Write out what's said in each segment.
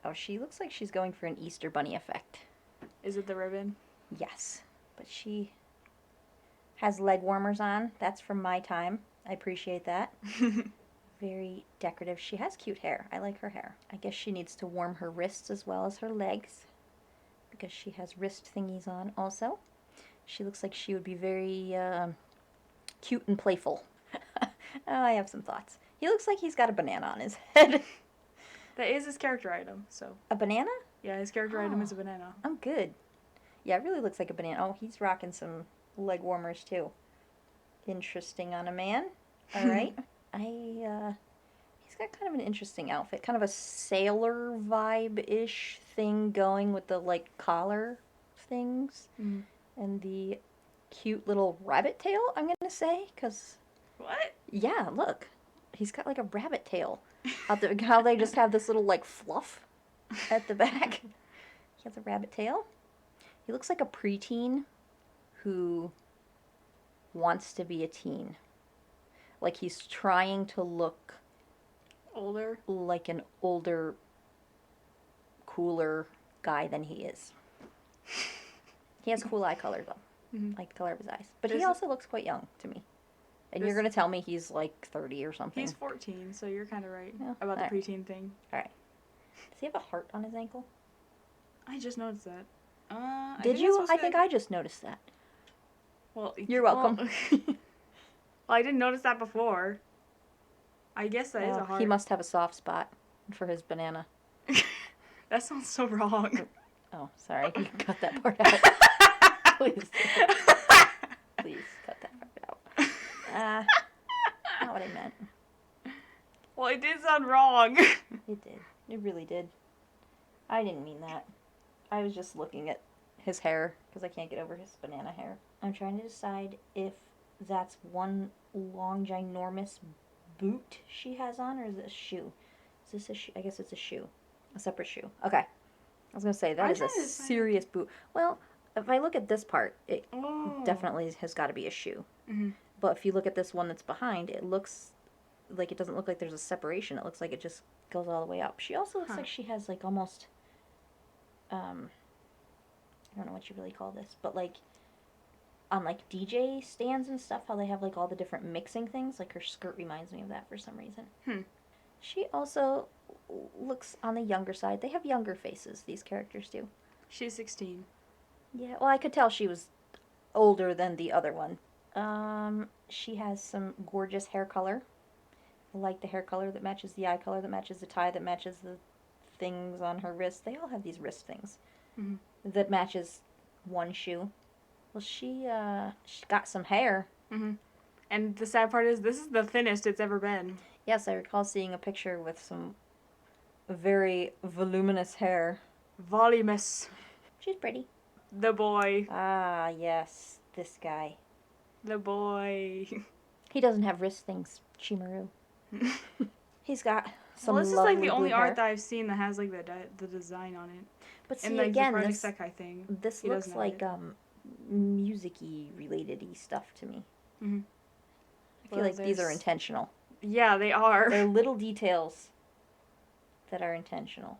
Oh, she looks like she's going for an Easter Bunny effect. Is it the ribbon? Yes. But she has leg warmers on. That's from my time. I appreciate that. Very decorative. She has cute hair. I like her hair. I guess she needs to warm her wrists as well as her legs because she has wrist thingies on also. She looks like she would be very cute and playful. I have some thoughts. He looks like he's got a banana on his head. That is his character item, so. A banana? Yeah, his character item is a banana. Oh, good. Yeah, it really looks like a banana. Oh, he's rocking some leg warmers too. Interesting on a man. All right. He's got kind of an interesting outfit. Kind of a sailor vibe-ish thing going with the, like, collar things. Mm. And the cute little rabbit tail, I'm going to say, because... What? Yeah, look. He's got, like, a rabbit tail. How they just have this little, like, fluff at the back. He has a rabbit tail. He looks like a preteen who wants to be a teen. Like he's trying to look older, like an older, cooler guy than he is. He has cool eye color though. Mm-hmm. Like the color of his eyes. But he also looks quite young to me. And you're going to tell me he's like 30 or something. He's 14, so you're kind of right about the preteen thing. All right. Does he have a heart on his ankle? I just noticed that. Did you? I think I just noticed that. Well, you're welcome. Well, I didn't notice that before. I guess that is a heart. He must have a soft spot for his banana. That sounds so wrong. Oh, sorry. You can cut that part out. Please. Please cut that part out. Not what I meant. Well, it did sound wrong. It did. It really did. I didn't mean that. I was just looking at his hair because I can't get over his banana hair. I'm trying to decide if that's one long, ginormous boot she has on, or is it a shoe? Is this a shoe? I guess it's a shoe. A separate shoe. Okay. I was going to say, that is a serious boot. Well, if I look at this part, it definitely has got to be a shoe. Mm-hmm. But if you look at this one that's behind, it looks like it doesn't look like there's a separation. It looks like it just goes all the way up. She also looks like she has, like, almost... I don't know what you really call this, but like on like DJ stands and stuff, how they have like all the different mixing things, like her skirt reminds me of that for some reason. She also looks on the younger side. They have younger faces, these characters do. She's 16. Yeah, well, I could tell she was older than the other one. She has some gorgeous hair color. I like the hair color that matches the eye color, that matches the tie, that matches the things on her wrist. They all have these wrist things that matches one shoe. Well, she got some hair. And the sad part is, this is the thinnest it's ever been. Yes, I recall seeing a picture with some very voluminous hair. Voluminous. She's pretty. The boy. Ah, yes, this guy. The boy. He doesn't have wrist things, Chimaru. He's got some this is lovely like the only hair. art that I've seen that has like the design on it. But see, and like again, the Project Sekai thing. This looks like music-y related-y stuff to me. I feel like these are intentional. Yeah, they are. They're little details that are intentional.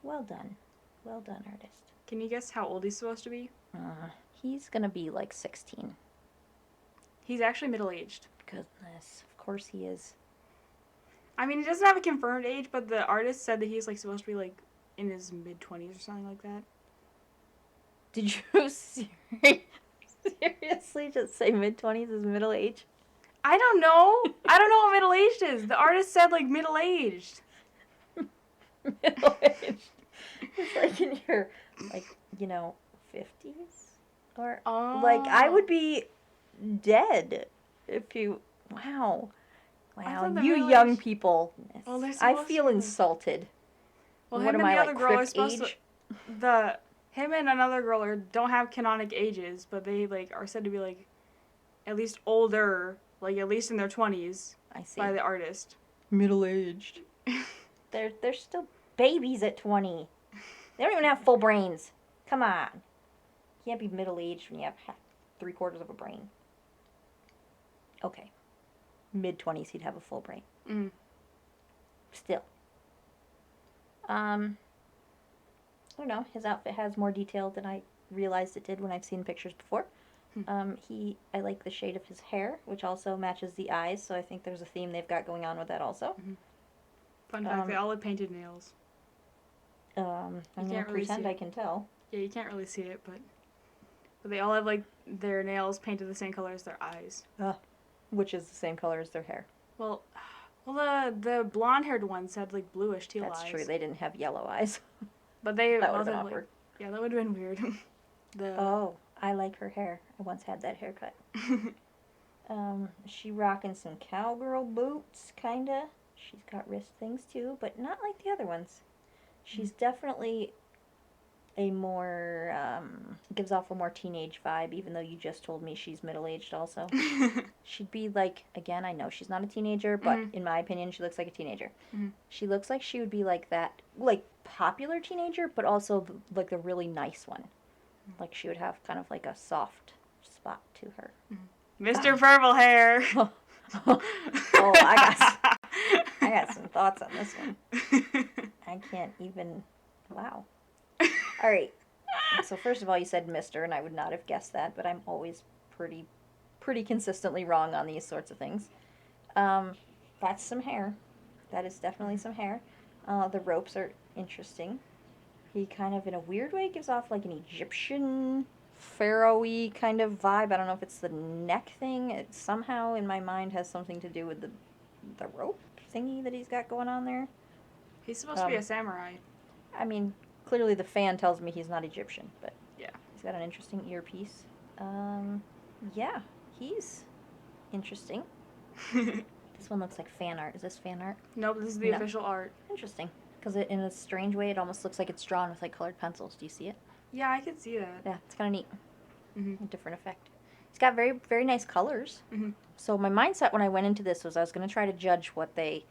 Well done. Well done, artist. Can you guess how old he's supposed to be? He's gonna be like 16. He's actually middle-aged. Goodness, of course he is. I mean, he doesn't have a confirmed age, but the artist said that he's like supposed to be like in his mid-20s or something like that. Did you seriously just say mid-20s is middle-aged? I don't know. I don't know what middle-aged is. The artist said like middle-aged. Middle-aged. It's like in your, like, 50s? Or, like, I would be dead if you... Wow. Wow, you young people. Well, I feel insulted. Well, what him am and I, the like, other girl are crypt supposed age? to... Him and another girl don't have canonic ages, but they, like, are said to be, like, at least older, like, at least in their 20s. I see. By the artist. Middle-aged. They're still babies at 20. They don't even have full brains. Come on. You can't be middle-aged when you have 3/4 of a brain. Okay. Mid-20s, he'd have a full brain. Still. I don't know. His outfit has more detail than I realized it did when I've seen pictures before. I like the shade of his hair, which also matches the eyes, so I think there's a theme they've got going on with that also. Fun fact, they all have painted nails. I'm gonna really pretend see I it. can tell. Yeah, you can't really see it, but they all have like their nails painted the same color as their eyes. Which is the same color as their hair. Well, the blonde-haired ones had like bluish teal eyes. That's true. They didn't have yellow eyes. But they That would both have been had, awkward. yeah, that would have been weird. Oh, I like her hair. I once had that haircut. She rocking some cowgirl boots, kinda. She's got wrist things too, but not like the other ones. She's definitely a more, gives off a more teenage vibe, even though you just told me she's middle-aged also. She'd be like, again, I know she's not a teenager, but in my opinion, she looks like a teenager. She looks like she would be like that, like, popular teenager, but also, like, the really nice one. Like, she would have kind of, like, a soft spot to her. Mr. Purple Hair! Oh, I got some thoughts on this one. I can't even, wow. All right. So first of all, you said Mr., and I would not have guessed that, but I'm always pretty consistently wrong on these sorts of things. That's some hair. That is definitely some hair. The ropes are interesting. He kind of, in a weird way, gives off like an Egyptian, pharaoh-y kind of vibe. I don't know if it's the neck thing. It somehow, in my mind, has something to do with the rope thingy that he's got going on there. He's supposed to be a samurai. I mean, clearly the fan tells me he's not Egyptian, but yeah, he's got an interesting earpiece. Yeah, he's interesting. This one looks like fan art. Is this fan art? Nope, this is the official art. Interesting. Because in a strange way, it almost looks like it's drawn with like colored pencils. Do you see it? Yeah, I can see that. Yeah, it's kind of neat. A different effect. It's got very, very nice colors. So my mindset when I went into this was I was going to try to judge what I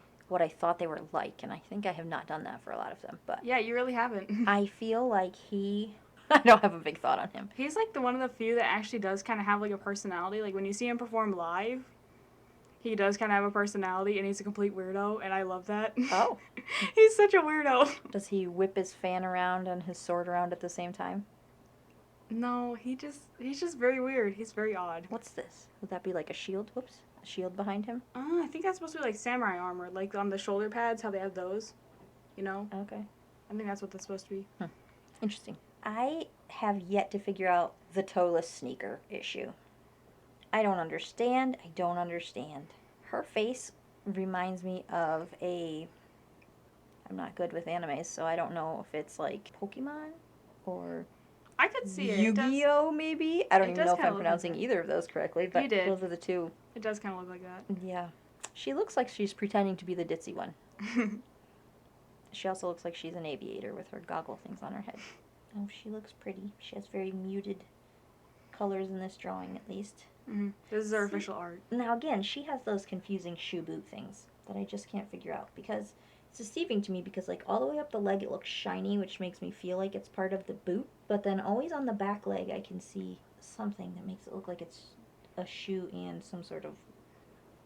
thought they were like, and I think I have not done that for a lot of them. But yeah, you really haven't. I feel like I don't have a big thought on him. He's like the one of the few that actually does kind of have like a personality. Like when you see him perform live, he does kind of have a personality, and he's a complete weirdo, and I love that. Oh. He's such a weirdo. Does he whip his fan around and his sword around at the same time? No, he's just very weird. He's very odd. What's this? Would that be like a shield? Whoops. A shield behind him? I think that's supposed to be like samurai armor, like on the shoulder pads, how they have those. You know? Okay. I think that's what that's supposed to be. Interesting. I have yet to figure out the toeless sneaker issue. I don't understand. Her face reminds me of I'm not good with animes, so I don't know if it's like Pokemon or I could see it. Yu-Gi-Oh, maybe? I don't even know if I'm pronouncing like either of those correctly, but those are the two. It does kind of look like that. Yeah. She looks like she's pretending to be the ditzy one. She also looks like she's an aviator with her goggle things on her head. Oh, she looks pretty. She has very muted colors in this drawing, at least. This is her official art. Now, again, she has those confusing shoe boot things that I just can't figure out, because it's deceiving to me, because, like, all the way up the leg it looks shiny, which makes me feel like it's part of the boot, but then always on the back leg I can see something that makes it look like it's a shoe and some sort of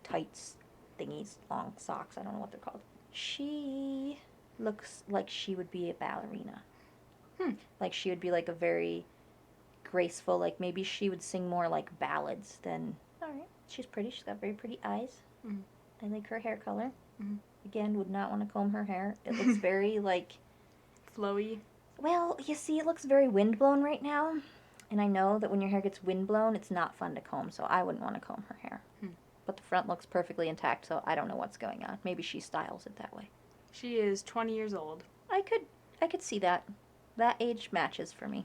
tights thingies, long socks, I don't know what they're called. She looks like she would be a ballerina. Like she would be like a very graceful, like maybe she would sing more like ballads than... Alright, she's pretty, she's got very pretty eyes. I like her hair color. Again, would not want to comb her hair. It looks very like... flowy. Well, you see, it looks very windblown right now. And I know that when your hair gets windblown, it's not fun to comb, so I wouldn't want to comb her hair. But the front looks perfectly intact, so I don't know what's going on. Maybe she styles it that way. She is 20 years old. I could see that. That age matches for me.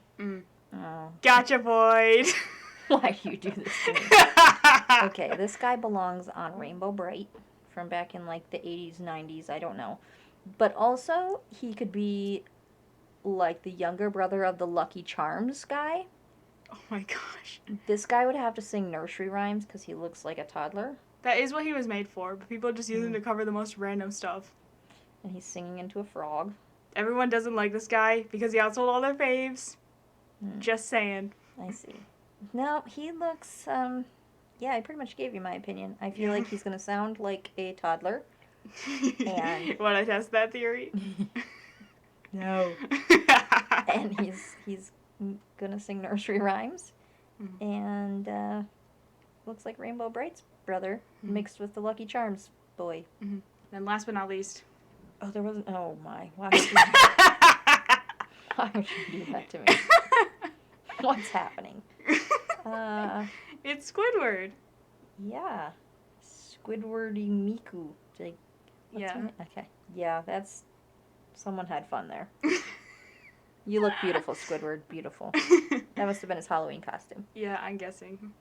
Oh. Gachapoid! Why do you do this to me? Okay, this guy belongs on Rainbow Bright from back in like the 80s, 90s, I don't know. But also, he could be like the younger brother of the Lucky Charms guy. Oh my gosh. This guy would have to sing nursery rhymes because he looks like a toddler. That is what he was made for, but people just use him to cover the most random stuff. And he's singing into a frog. Everyone doesn't like this guy because he outsold all their faves. Just saying. I see. No, he looks, yeah, I pretty much gave you my opinion. I feel like he's going to sound like a toddler. And want to test that theory? No. And he's gonna sing nursery rhymes. Mhm. And looks like Rainbow Bright's brother mixed with the Lucky Charms boy. And last but not least. Oh, there wasn't. Oh my! Why would you do that to me? What's happening? It's Squidward. Yeah, Squidwardy Miku. Like, Yeah. Okay. Yeah, that's. Someone had fun there. You look beautiful, Squidward. Beautiful. That must have been his Halloween costume. Yeah, I'm guessing.